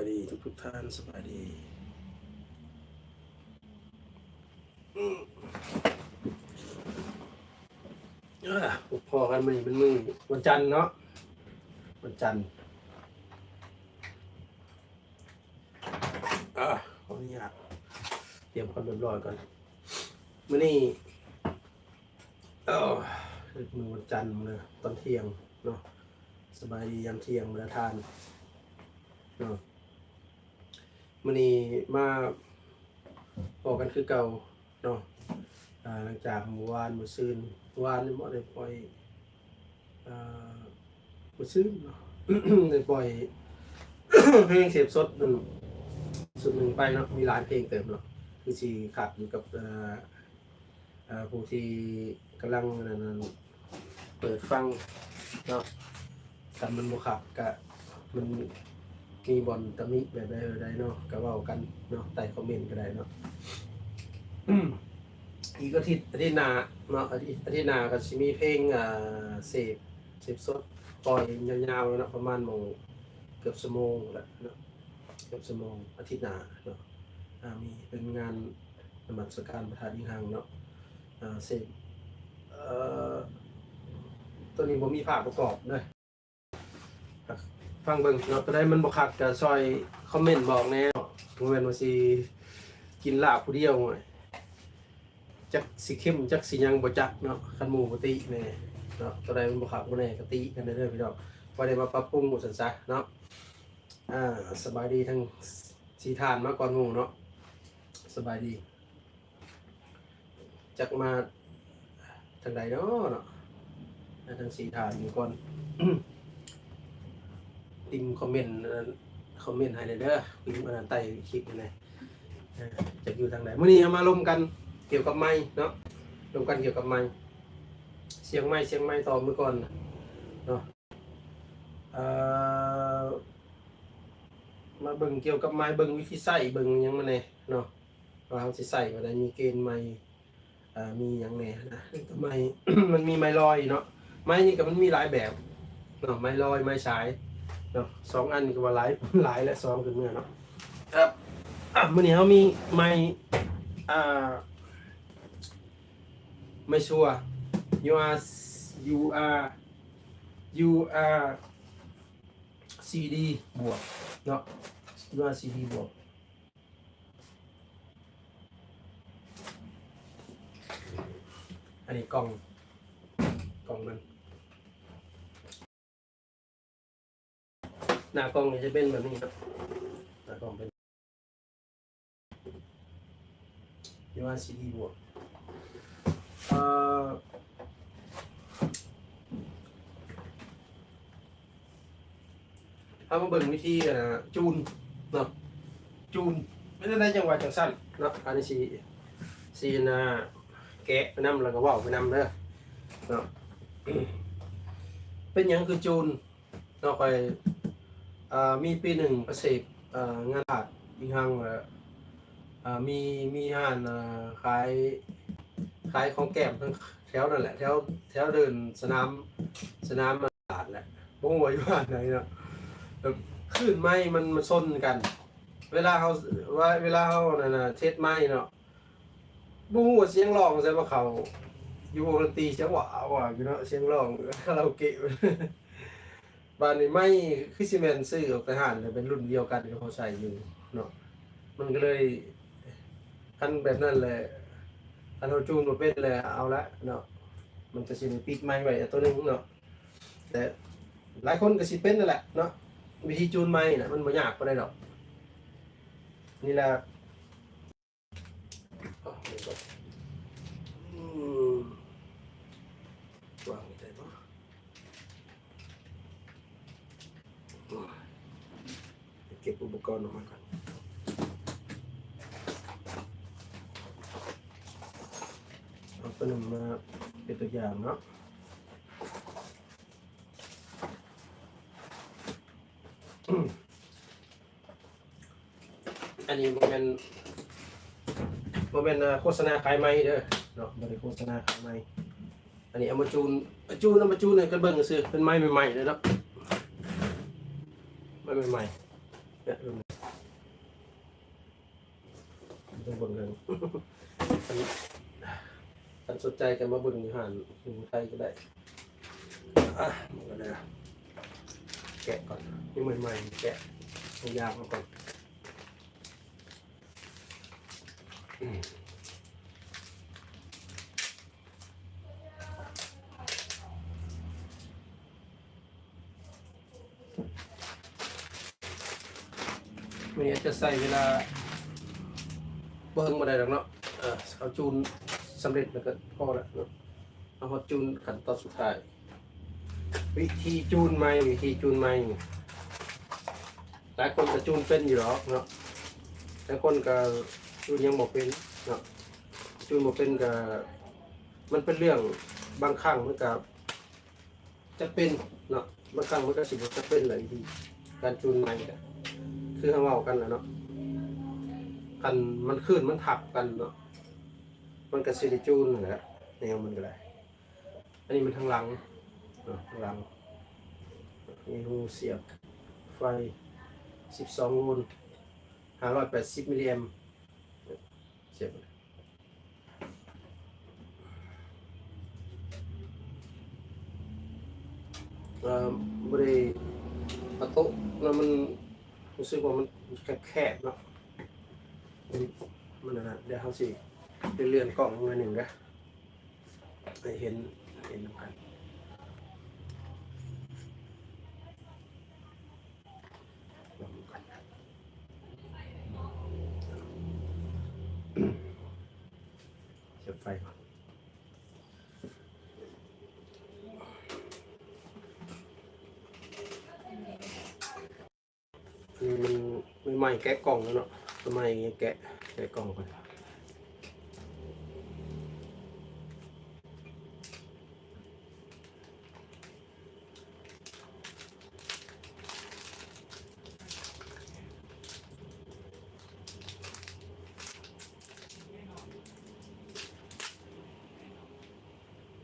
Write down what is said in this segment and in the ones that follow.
ายดีทุกท่านสบายดีพอกันมันเป็นมือวันจันทร์เนาะวันจันทร์ขออนุญาตเตรียมความเรียบร้อยก่อนมื้อนี้มือวันจันทร์เลยตอนเที่ยงเนาะสบายดียามเที่ยงมาทานเนาะมื้อนี้มาบอกกันคือเก่าเนาะหลังจากเมื่อวานมื้อซืนวานนี่บ่ได้ปล่อยมื้อซืนเนาะ ได้ปล่อยเพลงเสพสดสุดหนึ่งไปเนาะมีหลายเพลงเติมเนาะคือสิขับอยู่กับผู้ที่กำลังเปิดฟังเนาะแต่มันบ่ขับกะมันมีบอลตะมิแบบใดเนาะก็เว้ากันเนาะใต้คอมเมนต์ก็ได้เนาะอีกอาทิตย์หน้าเนาะอาทิตย์หน้าก็สิมีเพลงเสพสดปล่อยยาวๆเนาะประมาณเกือบชั่วโมงแหละเนาะเกือบชั่วโมงอาทิตย์หน้าเนาะมีเป็นงานนมัสการพระธาตุอิงหังเนาะเสพตัวนี้ผมมีภาพประกอบเลยฟังเบิ่งเนาะก็ได้มันบ่คักก็ซอยคอมเมนต์บอกแน่บ่แม่นว่าสิกินลาบผู้เดียวจักสิเข้มจักสิยังบ่จักเนาะคันหมู่บ่ติแน่เนาะก็ได้มันบ่คักบ่แน่ก็ติกันเด้อพี่น้องบ่ได้มาปรับปรุงหมู่ซั่นซะเนาะสบายดีทั้ง4ท่านมาก่อนหมู่เนาะสบายดีจักมาทางใดเนาะทั้ง4ท่านอยู่ก่อน ติมคอมเมนต์ให้เด้อพิมพ์ใต้คลิปนี่จะอยู่ทางไหนมื้อนี้เอามาลมกันเกี่ยวกับไม้เนาะลมกันเกี่ยวกับไม้เสียงไม้ต่อมื้อก่อนเนาะมาเบิ่งเกี่ยวกับไม้เบิ่งวิธีใช้เบิ่งหยังมาแน่เนาะว่าเฮาสิใช้ว่าได้มีเกณฑ์ไม้มีหยังแน่นะก็ไม้ มันมีไม้ลอยเนาะไม้นี่ก็มันมีหลายแบบเนาะไม้ลอยไม้ฉายเนาะ2 อันก็ว่าหลายและ2คือเมื่อเนาะครับมื้อนี้เฮามีไม้ไม่ชัวร์ you are CD บวกเนาะ you are CD บวกอันนี้กล่องมันหน้ากล่องนี่จะเป็นแบบนี้ครับหน้ากล่องเป็น you are CD บวกเอามาเบิ่งวิธีจูนเนาะจูนไม่ได้จังหวะจังสั้นเนาะอันนี้สีแกะไปนำแล้วก็ว่าวไปนำเด้อเนาะเป็นยังคือจูนเนาะไปมีปีหนึ่งประเสริฐงานอาดอีกครั้งมีห้านขายของแก้มทั้งแถวนั่นแหละแถวเดินสนามตลาดแหละบ่ฮู้ว่าอยู่บ้านไหนเนาะคลื่นไม้มันมาชนกันเวลาเขานั่นน่ะเทศไม้เนาะบ่ฮู้ว่าเสียงร้องใช่บ่เขาอยู่วงดนตรีเสียงหวาวอยู่เนาะเสียงร้องคาราโอเกะบ้านนี้ไม้คือสิแม่นซื้อออกไปหานเป็นรุ่นเดียวกันที่เขาใช้อยู่เนาะมันก็เลยคันแบบนั้นแหละคันเราจูนบ่เป็นเลยเอาละเนาะมันจะสิปิดไม้ไว้ตัวนึงเนาะแต่หลายคนก็สิเป็นนั่นแหละเนาะวิธีจูนไม้น่ะมันบ่ยากปานใดดอกนี่แหละวางได้บ่เก็บอุปกรณ์ออกมาก่อนเอาตัวนึงมาเป็นตัวอย่างเนาะอันนี้มันเป็นโฆษณาขายไม้เด้อเนาะบ่ได้โฆษณาขายไม้อันนี้เอามาจูนให้กันเบิ่งซื่อเป็นไม้ใหม่ๆเลยเนาะไม้ใหม่ๆเนี่ย เบิ่งเรื่องท่านสนใจกันมาเบิ่งอยู่ห่านอยู่ไทยก็ได้มันก็ได้แกะก่อนนี่ใหม่ๆแกะเอายางมาก่อนมันจะใส่เวลาเบิ่งมาได้หรอกเนาะเอาจูนสำเร็จแล้วก็พอแล้วเนาะเอามาจูนขั้นตอนสุดท้ายวิธีจูนไม้หลายคนก็จูนเป็นอยู่หรอกเนาะหลายคนก็จูนยังบอกเป็นเนาะจูนบอกเป็นก็มันเป็นเรื่องบางครั้งมันก็จะเป็นเนาะบางครั้งมันก็สิบ่จะเป็นเลยทีการจูนไม้ก็คือเขาเอากันนะเนาะกันมันขึ้นมันถักกันเนาะมันก็สิได้จูนนั่นแหละแนวมันก็ได้อันนี้มันทางหลังเนาะทางหลังมีหูเสียบไฟ12 โวลต์580 มิลลิแอมป์เสียบบริประตูแล้วมันรู้สึกว่ามันแคบๆเนาะมันนะเดี๋ยวเขาสิเลื่อนกล่องมาหนึ่งนะให้เห็นกันเสียบไฟก่อนนี่มันใหม่แกะกล่องแล้วเนาะทำไมแกะกล่องก่อน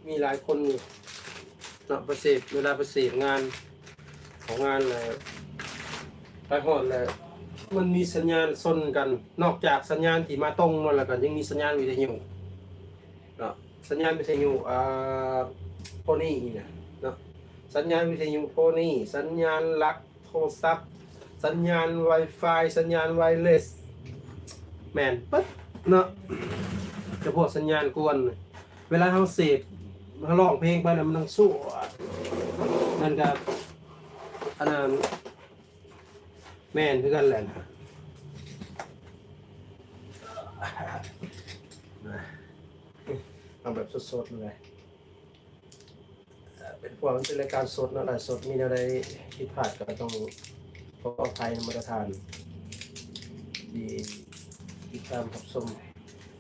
มีหลายคนเนาะเวลาประเสพงานของงานอะไรไปหอดเลยมันมีสัญญาณซนกันนอกจากสัญญาณที่มาตรงนั่นแหละกันยังมีสัญญาณวิทยุเนาะสัญญาณวิทยุโฟนี่เนี่ยเนาะสัญญาณวิทยุโฟนี่สัญญาณลักโทรศัพท์สัญญาณ Wi-Fi สัญญาณไวเลสแมนปึ๊บเนาะจะพวกสัญญาณกวนเวลาเขาเสพเขาร้องเพลงไปแล้วมันต้องสู้นั่นก็อันนั้นแม่นคือกันแหละนะเอาแบบสดๆเลยเป็นพวกมันเป็นรายการสดนะอะไรสดมีอะไรผิดพลาดก็ต้องขออภัยมาตรฐานที่ติดตามรับชม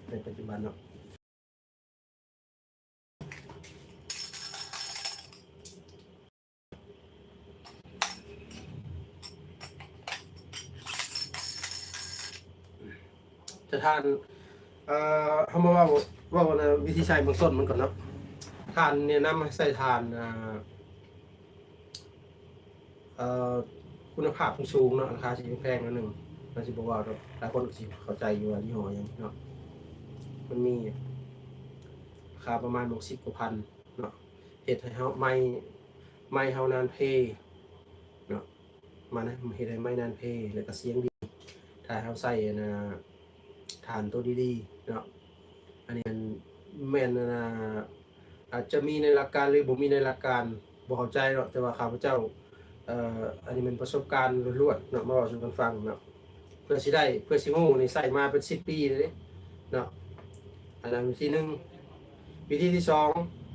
ในปัจจุบันเนาะจะทานเขามาว่าวิธีใช้เบื้องต้นมันก่อนเนาะทานเนี่ยนำใส่ทานคุณภาพสูงเนาะราคาสิแพงนิดนึงเราสิบอกว่าหลายคนสิเข้าใจอยู่ว่ายี่ห้อยังเนาะมันมีราคาประมาณ60 กว่าพันเนาะเฮ็ดให้เฮาไม่เฮานานเพเนาะมานะเฮ็ดให้ไม่นานเพแล้วก็เสียงดีถ้าเฮาใส่ฐานตัวดีๆเนาะอันนี้แม่นอาจจะมีในหลักการหรือบ่มีในหลักการบ่เข้าใจเนาะแต่ว่าข้าพเจ้าอันนี้เป็นประสบการณ์ล้วนๆเนาะมาบอกสู่กันฟังเนาะเพื่อสิฮู้นี่ใส่มาเป็น10 ปีเลยเนาะอันนั้นวิธีหนึ่งวิธีที่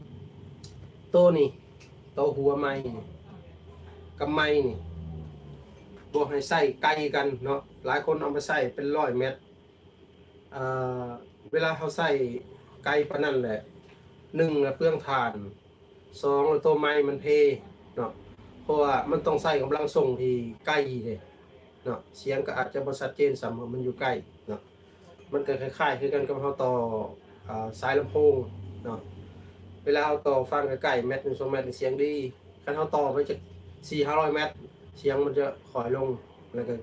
2โตนี่โตหัวไม้กับไม้นี่บ่ให้ใส่ไกลกันเนาะหลายคนเอามาใส่เป็น100 เมตรเวลาเขาใส่ไกลปานนั้นแหละ1เปลืองถ่าน2ตัวไม้มันเพเนาะเพราะว่ามันต้องใส่กำลังส่งที่ใกล้เลยเนาะเสียงก็อาจจะบ่ชัดเจนสำหรับมันอยู่ใกล้เนาะมันก็คล้ายๆคือกันกับเฮาต่อสายลำโพงเนาะเวลาเฮาต่อฟังใกล้ๆ1-2 เมตรเสียงดีคันเฮาต่อไปจะ400-500 เมตรเสียงมันจะค่อยลงแล้วก็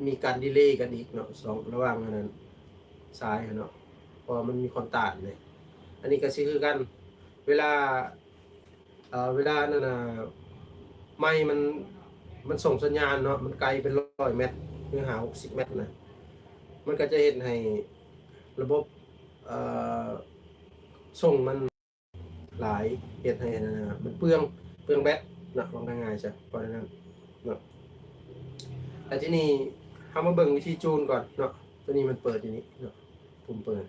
มีการดีเลย์กันอีกเนาะ2ระหว่างนั้น สายเนาะเพราะมันมีคอนตาดเลยอันนี้ก็สิคือกันเวลาเวลานั่นน่ะไม่มันส่งสัญญาณเนาะมันไกลเป็น100 เมตรหรือ60 เมตรนะมันก็จะเห็นให้ระบบเอ่อส่งมันหลายเห็นให้นะมันเปลืองแบตนะลองง่ายๆจ้ะเพราะฉะนั้นเนาะแต่ที่นี่เรามาเบิ่งวิธีจูนก่อนเนาะตัวนี้มันเปิดอยู่นี่เนาะผมเปิด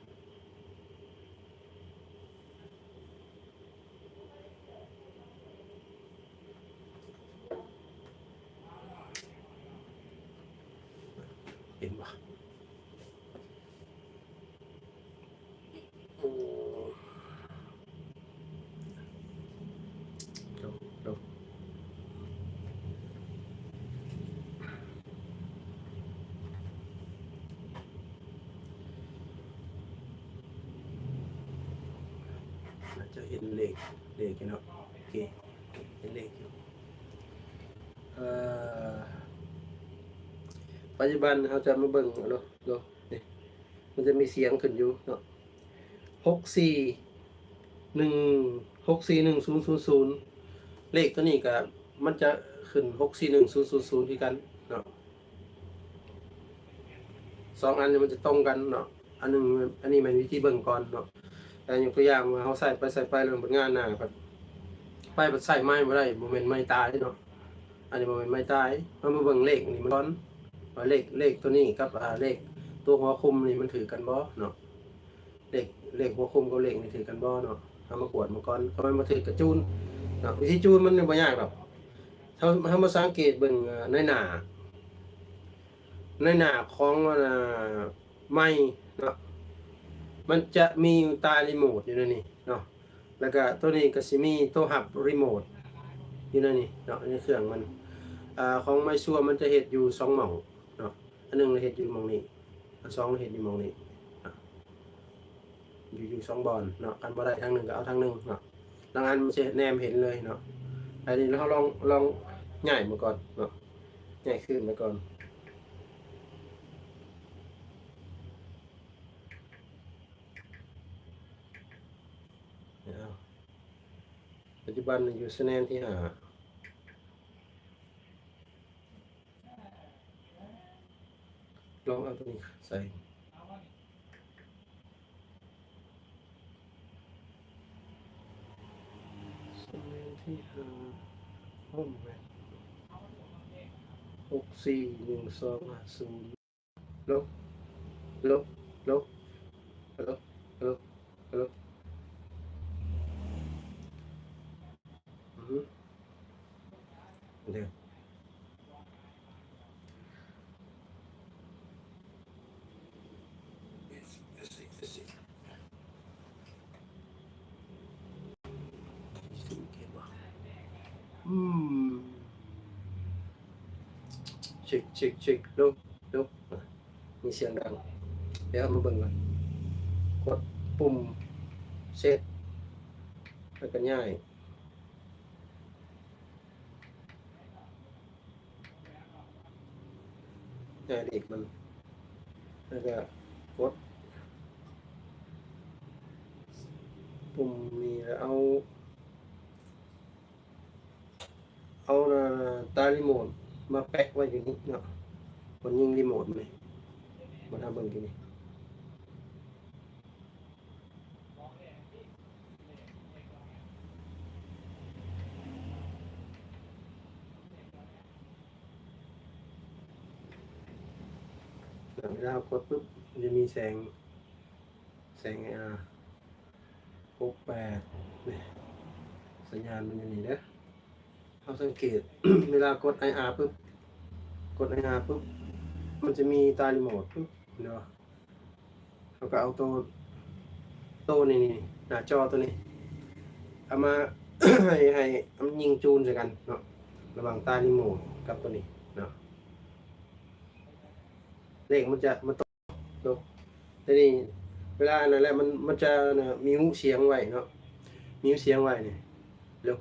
เห็นปะโอ้เราจะเห็นเลขอยู่เนาะโอเคเห็นเลขอยู่เอ่อปัจจุบันเราจะมาเบิ่งเนาะนี่มันจะมีเสียงขึ้นอยู่เนาะ64164100เลขตัวนี้ก็มันจะขึ้น641000ที่กันเนาะ2 อันนี้มันจะตรงกันเนาะอันนี้มันวิธีเบิ่งก่อนเนาะแต่ยกตัวอย่างว่าเขาใส่ไปเรื่องผลงานหน้าครับไปใส่ไม้บ่ได้บ่แม่นไม้ตายเนาะอันนี้บ่แม่นไม้ตายมันมาเบิ่งเลขนี่มันก่อนว่าเลขตัวนี้กับเลขตัวหัวคุมนี่มันถือกันบ่เนาะเลขหัวคุมกับเลขนี่ถือกันบ่เนาะเอามากวดมาก่อนเขามาถือกระจูนเนาะวิธีจูนมันบ่ยากหรอกเขามาสังเกตเบิ่งในหน้าของไม้เนาะมันจะมีตารีโมทอยู่ในนี้เนาะแล้วก็ตัวนี้ก็สิมีตัวหับรีโมทอยู่ในนี้เนาะในเครื่องมันของไม้ซัวมันจะเฮ็ดอยู่2หม่องเนาะอันนึงเฮ็ดอยู่หม่องนี้อัน2เฮ็ดอยู่หม่องนี้อยู่2บอนเนาะกันบ่ได้ทางนึงก็เอาทางนึงเนาะบางอันมันสิแนมเห็นเลยเนาะอันนี้เราลองง่ายมาก่อนเนาะง่ายขึ้นมาก่อนปัจจุบันอยู่คะแนนที่5ลองเอาตัวนี้ใส่คะแนนที่5ห้องแหวน641250ลบลบลบลบลบลบเดี๋ยวอืมเช็คลบมีเสียงดังเดี๋ยวมาเบิ่งก่อนกดปุ่มเซตแล้วก็ง่ายเลขมันแล้วก็กดปุ่มนี้แล้วเอาตารีโมทมาแปะไว้อยู่นี่เนาะคนยิงรีโมทไหมมาทำเบิ่งทีนี้เวลากดปุ๊บมันจะมีแสง68เนี่ยสัญญาณมันอยู่นี่นะเราสังเกต เวลากด IR ปุ๊บกด IR ปุ๊บมันจะมีตารีโมทปุ๊บเนาะเราก็เอาตัวนี่หน้าจอตัวนี้เอามา ให้มันยิงจูนใส่กันเนาะระหว่างตารีโมทกับตัวนี้เนาะเลขมันจะตกเนาะแต่นี่เวลานั่นแหละมันจะมีหูเสียงไว้เนาะมีหูเสียงไว้เนี่ยลบ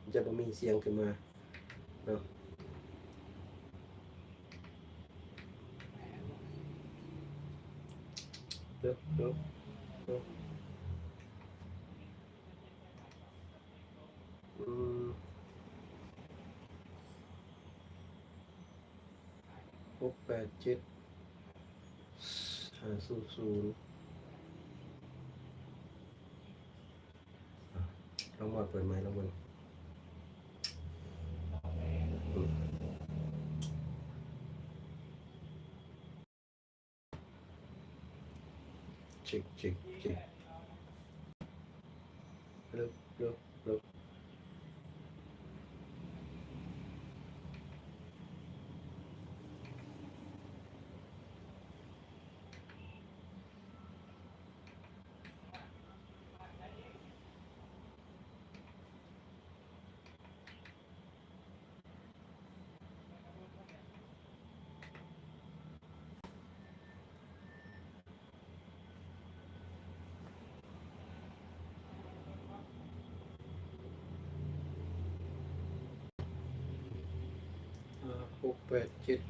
มันจะบ่มีเสียงขึ้นมาเนาะ ดี๋ยวเดี๋ยวเดี๋ยวอืม687500ลองว่าเปิดไหมลองมันอืมเช็คเลิกเลิกเลิก687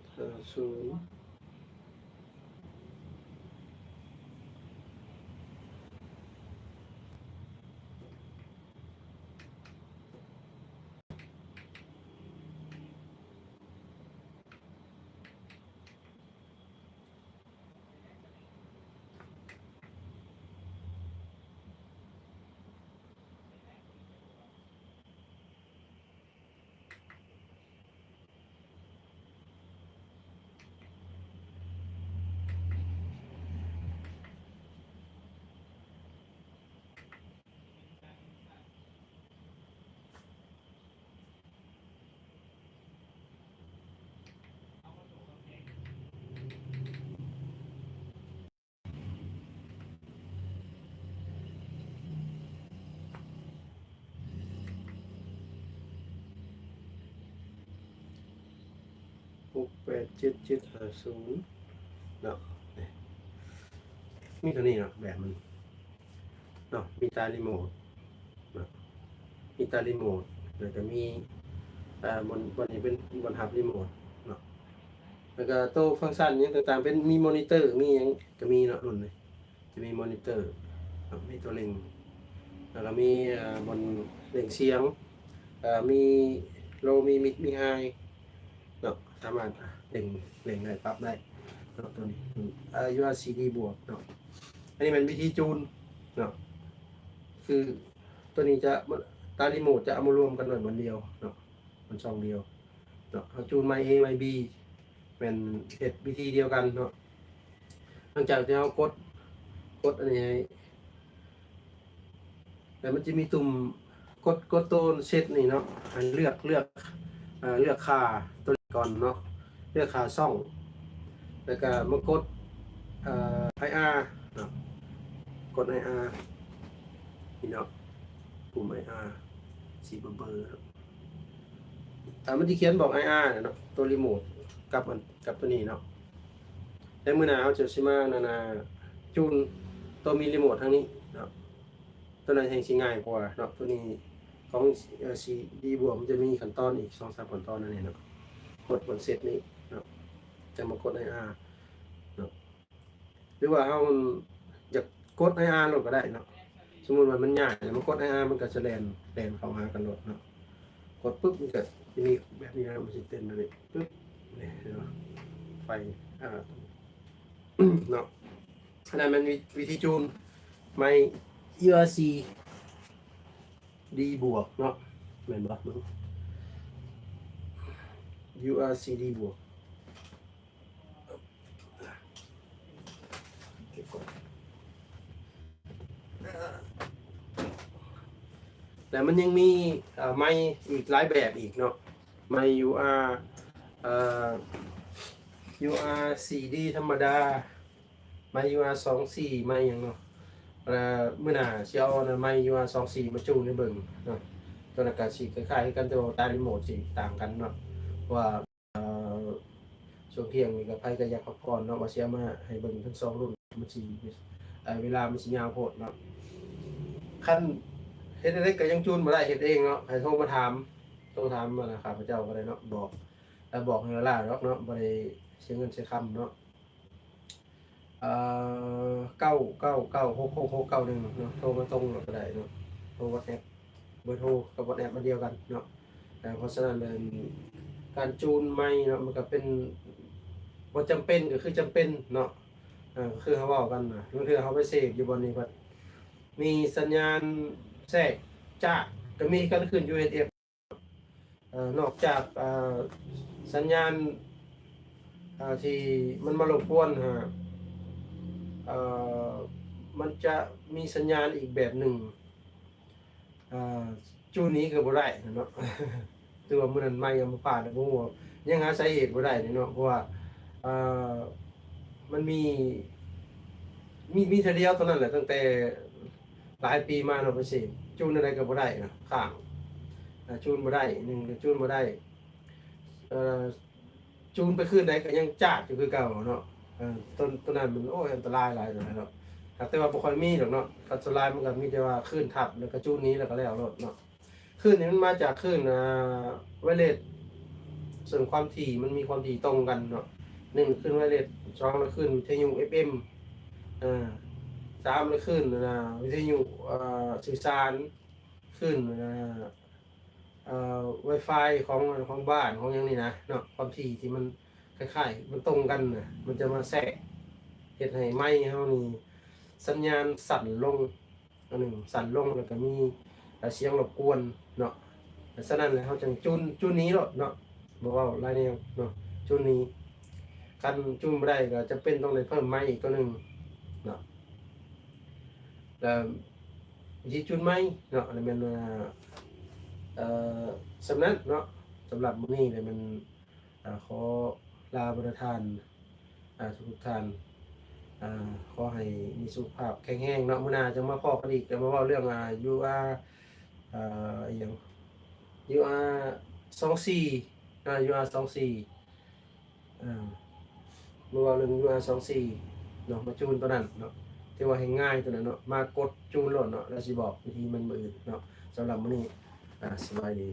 750687,750เนาะมีตัวนี้เนาะแบบมันเนาะมีตารีโมทเนาะมีตารีโมทแล้วก็มีบนนี้เป็นบนหับรีโมทเนาะแล้วก็โต๊ะฟังก์ชันนี้ต่างๆเป็นมีมอนิเตอร์มีหยังก็มีเนาะรุ่นนี้จะมีมอนิเตอร์เนาะมีตัวเล็งแล้วก็มีบนเล็งเสียงมีโลมีมิดมีไฮเนาะสามารถเล็งได้ปรับได้เนาะตัวนี้URCD บวกเนาะอันนี้เป็นวิธีจูนเนาะคือตัวนี้จะตารีโมทจะเอามารวมกันหน่อยบนเดียวเนาะมันช่องเดียวเนาะเอาจูนไมค์ A ไมค์ B เป็นเอ็ดวิธีเดียวกันเนาะหลังจากที่เรากดอันนี้แต่มันจะมีตุ่มกดตัวเซตนี่เนาะอันเลือกค่าตัวก่อนเนาะเลือกค่าช่องแล้วก็มากดIR เนาะกด IR นี่เนาะปุ่ม IR สีเบอร์เนาะมันที่เขียนบอก IR เนาะตัวรีโมทกับตัวนี้เนาะแต่มื้อหน้าเราจะสิมานาจูนตัวมีรีโมททางนี้เนาะตัวนั้นแห่งสิง่ายกว่าเนาะตัวนี้ของCD บวกมันจะมีขั้นตอนอีก 2-3 ขั้นตอนนั่นเองเนาะกดบนเซตนี้เนาะจะมากด IR เนาะหรือว่าเราอยากกด IR ลงก็ได้เนาะสมมุติว่ามันยากมันกด IR มันก็จะแล่นเข้าหากันโลดเนาะกดปุ๊บมันก็จะมีแบบนี้นะมันสิเต้นนั่นเองปึ๊บนี่เนาะไฟเนาะอันนั้นมันวิธีจูนไมค์ URC D บวกเนาะแม่นบ่มึง URC D บวกแต่มันยังมีไมค์อีกหลายแบบอีกเนาะไมค์ เอ่อ UR4D ธรรมดาไมค์ UR24ไมค์อย่างเนาะมื้อหน้าสิเอาไมค์ UR24มาจูนให้เบิ่งเนาะตัวนั้นก็สิคล้ายๆกันแต่ว่าตารีโมทสิต่างกันเนาะว่าช่วงเที่ยงนี่ก็ไผก็อยากพักผ่อนเนาะว่าสิเอามาให้เบิ่งทั้ง2รุ่น มันสิเวลามันสิยาวโพดเนาะคันเฮ็ดได้ก็ยังจูนบ่ได้เฮ็ดเองเนาะให้โทรมาถามโทรถามมานะครับพระเจ้าก็ได้เนาะบอกแล้วบอกให้ล่าดอกเนาะบ่ได้เสียเงินเสียคำเนาะ999666691เนาะโทรมาตรงก็ได้เนาะโทร WhatsApp เบอร์โทรกับ WhatsApp มันเดียวกันเนาะเพราะฉะนั้นเลยการจูนไมค์เนาะมันก็เป็นบ่จำเป็นก็คือจำเป็นเนาะก็คือเขาเว้ากันนะบางเทื่อเขาไปเสพอยู่บนนี้เพิ่นมีสัญญาณแทรกจ้าก็มีกันขึ้น UHF นอกจากสัญญาณที่มันมารบกวนเอ่อมันจะมีสัญญาณอีกแบบหนึ่งจูนนี้ก็บ่ได้เนาะ ตัวมื้อนั้นไม่ยังบ่ผ่านบ่ฮู้ว่ายังหาสาเหตุบ่ได้เนาะเพราะว่าเอ่อมันมีเท่าเดียวเท่านั้นแหละตั้งแต่หลายปีมาเนาะไปสิจูนอะไรก็บ่ได้นะข้างจูนบ่ได้หนึ่งจูนบ่ได้เอ่อจูนไปคืนใดก็ยังจ๊าดอยู่คือเก่าเนาะต้นนั้นมันโอ้ยอันตรายหลายเนาะแต่ว่าบ่ค่อยมีดอกเนาะอันตรายมันก็มีแต่ว่าคลื่นทับแล้วก็จูนนี้แล้วก็แล้วเนาะคลื่นนี้มันมาจากคลื่นไวเลสส่วนความถี่มันมีความถี่ตรงกันเนาะ1คลื่นไวเลส2แล้วคลื่นวิทยุ FM อ่า3แล้วคลื่นวิทยุสื่อสารคลื่นWi-Fi ของบ้านของอย่างนี้นะเนาะความถี่ที่มันคล้ายๆมันตรงกันน่ะมันจะมาแทรกเฮ็ดให้ไมค์เฮานี่สัญญาณสั่นลงอันหนึ่งสั่นลงแล้วก็มีเสียงรบกวนเนาะฉะนั้นแล้วเฮาจังจูนนี้เนาะบ่เว้าหลายแนวเนาะจูนนี้คันจูนบ่ได้ก็จะเป็นต้องได้เพิ่มไมค์อีกตัวหนึงเนาะแล้ววิธีจูนไมค์เนาะอันนั้นแม่นเอ่อสำนั้นเนาะสำหรับมื้อนี้เนี่ยมันขอลาประทานทุกท่านขอให้มีสุขภาพแข็งแรงเนาะมื้อหน้าจะมาพอกันอีกจะมาเว้าเรื่องUR อีหยัง UR 24UR 24มาเว้าเรื่อง UR 24เนาะมาจูนตัวนั้นเนาะที่ว่าให้ง่ายตัวนั้นเนาะมากดจูนโลดเนาะแล้วสิบอกวิธีมันมื้ออื่นเนาะสำหรับมื้อนี้สบายดี